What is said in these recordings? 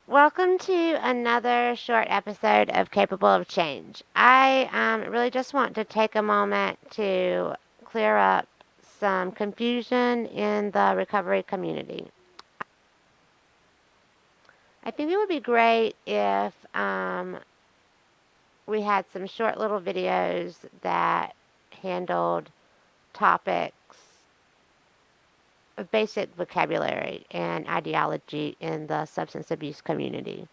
Welcome to another short episode of Capable of Change. I really just want to take a moment to clear up some confusion in the recovery community. I think it would be great if we had some short little videos that handled topics of basic vocabulary and ideology in the substance abuse community.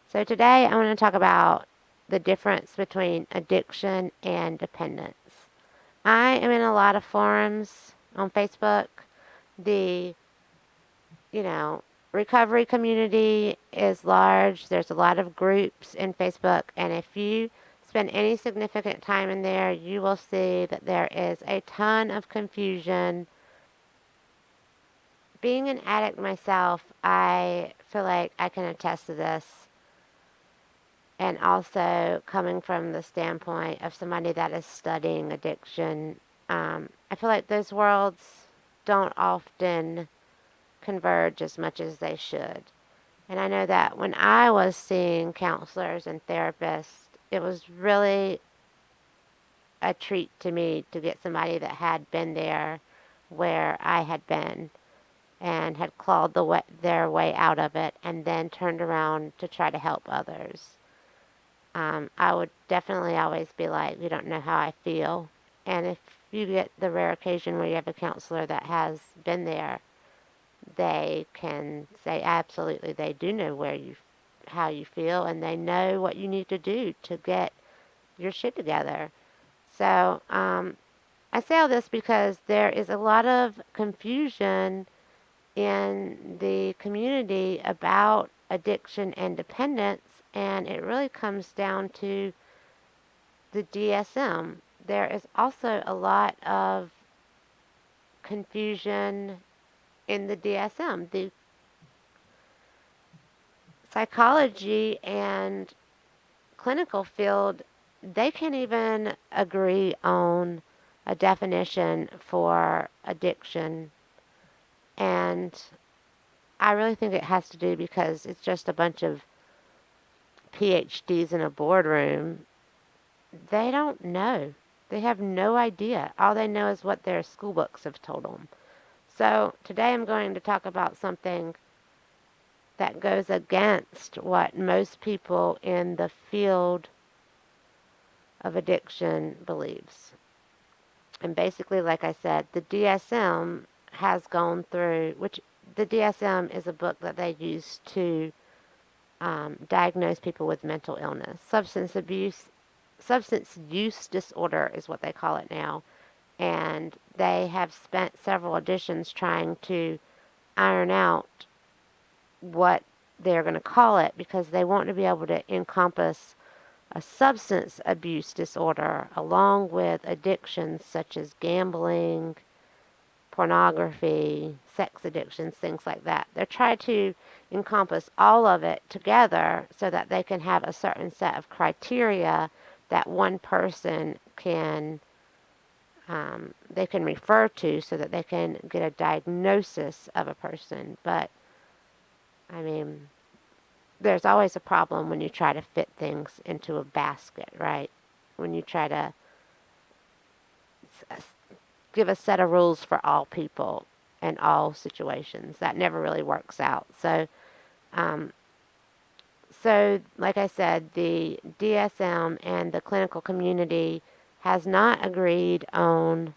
So today I want to talk about the difference between addiction and dependence. I am in a lot of forums on Facebook. The, you know, recovery community is large. There's a lot of groups in Facebook, and if you spend any significant time in there, you will see that there is a ton of confusion. Being an addict myself, I feel like I can attest to this. And also coming from the standpoint of somebody that is studying addiction, I feel like those worlds don't often converge as much as they should. And I know that when I was seeing counselors and therapists, it was really a treat to me to get somebody that had been there where I had been and had clawed their way out of it and then turned around to try to help others. I would definitely always be like, you don't know how I feel. And if you get the rare occasion where you have a counselor that has been there, they can say absolutely they do know how you feel, and they know what you need to do to get your shit together. So I say all this because there is a lot of confusion in the community about addiction and dependence, and it really comes down to the DSM. There is also a lot of confusion in the DSM. The psychology and clinical field, they can't even agree on a definition for addiction. And I really think it has to do because it's just a bunch of PhDs in a boardroom. They don't know. They have no idea. All they know is what their school books have told them. So today I'm going to talk about something that goes against what most people in the field of addiction believes. And basically, like I said, the DSM has gone through, which the DSM is a book that they use to diagnose people with mental illness. Substance use disorder is what they call it now. And they have spent several editions trying to iron out what they're going to call it because they want to be able to encompass a substance abuse disorder along with addictions such as gambling, pornography, sex addictions, things like that. They're trying to encompass all of it together so that they can have a certain set of criteria that one person can they can refer to so that they can get a diagnosis of a person. But I mean, there's always a problem when you try to fit things into a basket, right? When you try to give a set of rules for all people and all situations, that never really works out. Um, like I said, the DSM and the clinical community has not agreed on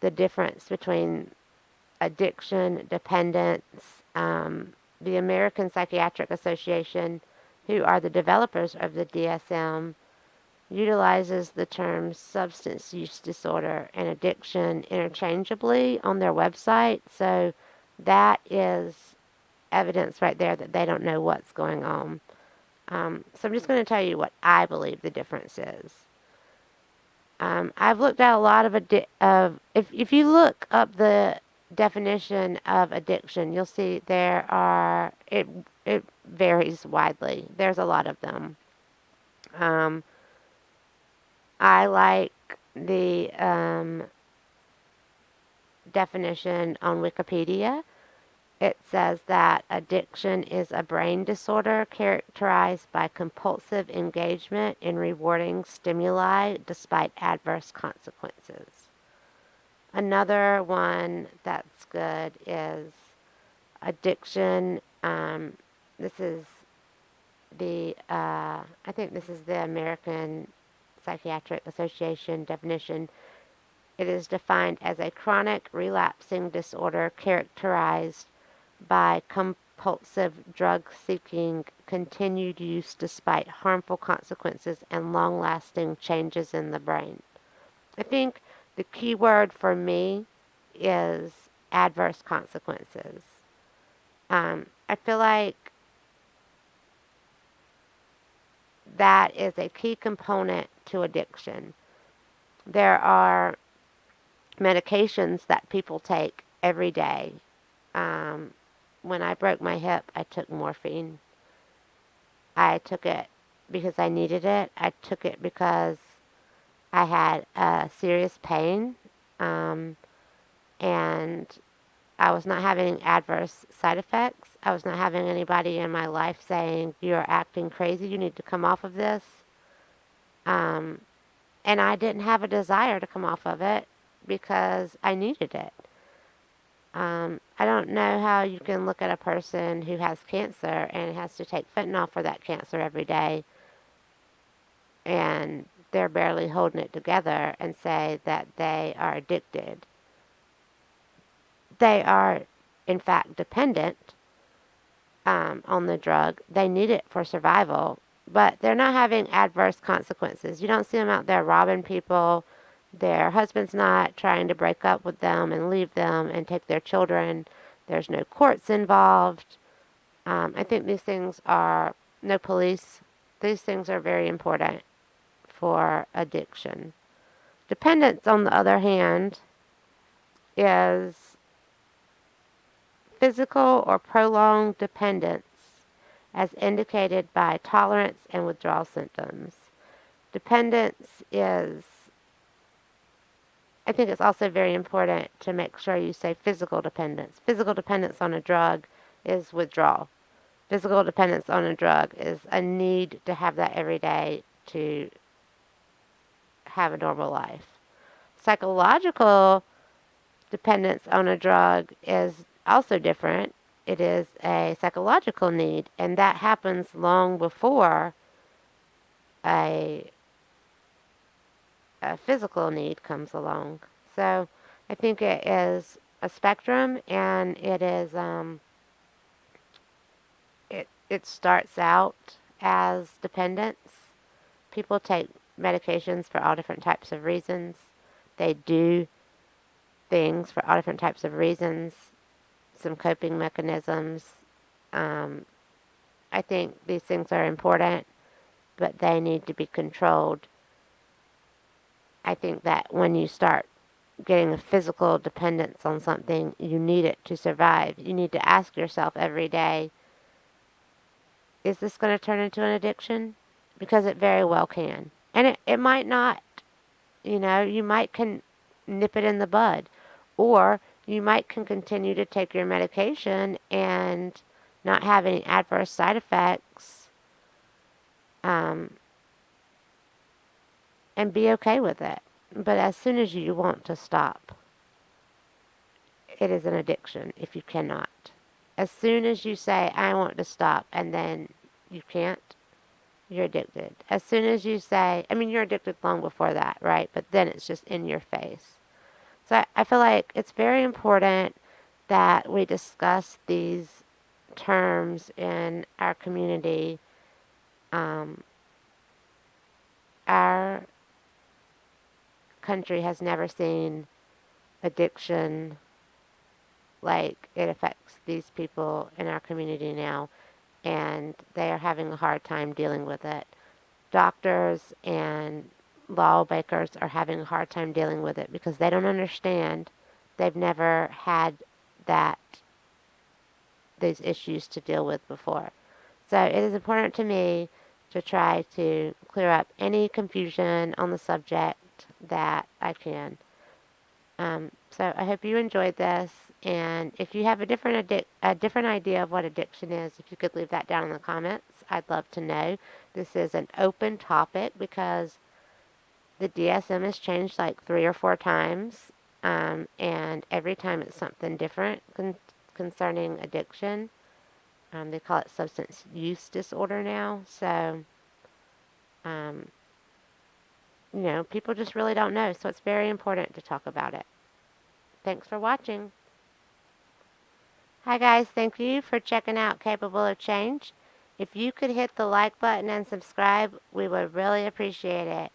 the difference between addiction, dependence. The American Psychiatric Association, who are the developers of the DSM, utilizes the terms substance use disorder and addiction interchangeably on their website. So that is evidence right there that they don't know what's going on. So I'm just going to tell you what I believe the difference is. I've looked at a lot of if you look up the definition of addiction, you'll see it varies widely. There's a lot of them. Um, I like the definition on Wikipedia. It says that addiction is a brain disorder characterized by compulsive engagement in rewarding stimuli despite adverse consequences. Another one that's good is addiction. This is I think this is the American Psychiatric Association definition. It is defined as a chronic relapsing disorder characterized by compulsive drug-seeking, continued use despite harmful consequences, and long-lasting changes in the brain. I think the key word for me is adverse consequences. I feel like that is a key component to addiction. There are medications that people take every day. When I broke my hip, I took morphine. I took it because I needed it. I took it because I had serious pain, and I was not having adverse side effects. I was not having anybody in my life saying, "You're acting crazy, you need to come off of this." Um, and I didn't have a desire to come off of it because I needed it. I don't know how you can look at a person who has cancer and has to take fentanyl for that cancer every day, and they're barely holding it together, and say that they are addicted. They are, in fact, dependent on the drug. They need it for survival, but they're not having adverse consequences. You don't see them out there robbing people. Their husband's not trying to break up with them and leave them and take their children. There's no courts involved. I think these things are no police. These things are very important for addiction. Dependence, on the other hand, is physical or prolonged dependence as indicated by tolerance and withdrawal symptoms. Dependence is, I think it's also very important to make sure you say physical dependence. Physical dependence on a drug is withdrawal. Physical dependence on a drug is a need to have that every day to have a normal life. Psychological dependence on a drug is also different. It is a psychological need, and that happens long before a, a physical need comes along. So I think it is a spectrum, and it starts out as dependence. People take medications for all different types of reasons. They do things for all different types of reasons, some coping mechanisms. Um, I think these things are important, but they need to be controlled. I think that when you start getting a physical dependence on something, you need it to survive. You need to ask yourself every day, is this going to turn into an addiction? Because it very well can. And it might not. You might can nip it in the bud. Or you might can continue to take your medication and not have any adverse side effects, um, and be okay with it. But as soon as you want to stop, it is an addiction if you cannot. As soon as you say, I want to stop, and then you can't, you're addicted. As soon as you say, you're addicted long before that, right? But then it's just in your face. So I feel like it's very important that we discuss these terms in our community. Our country has never seen addiction like it affects these people in our community now, and they are having a hard time dealing with it. Doctors and lawmakers are having a hard time dealing with it because they don't understand. They've never had that these issues to deal with before. So it is important to me to try to clear up any confusion on the subject that I can. So I hope you enjoyed this. And if you have a different idea of what addiction is, if you could leave that down in the comments, I'd love to know. This is an open topic because the DSM has changed like 3 or 4 times, and every time it's something different concerning addiction. They call it substance use disorder now. So, um, people just really don't know. So it's very important to talk about it. Thanks for watching. Hi guys, thank you for checking out Capable of Change. If you could hit the like button and subscribe, we would really appreciate it.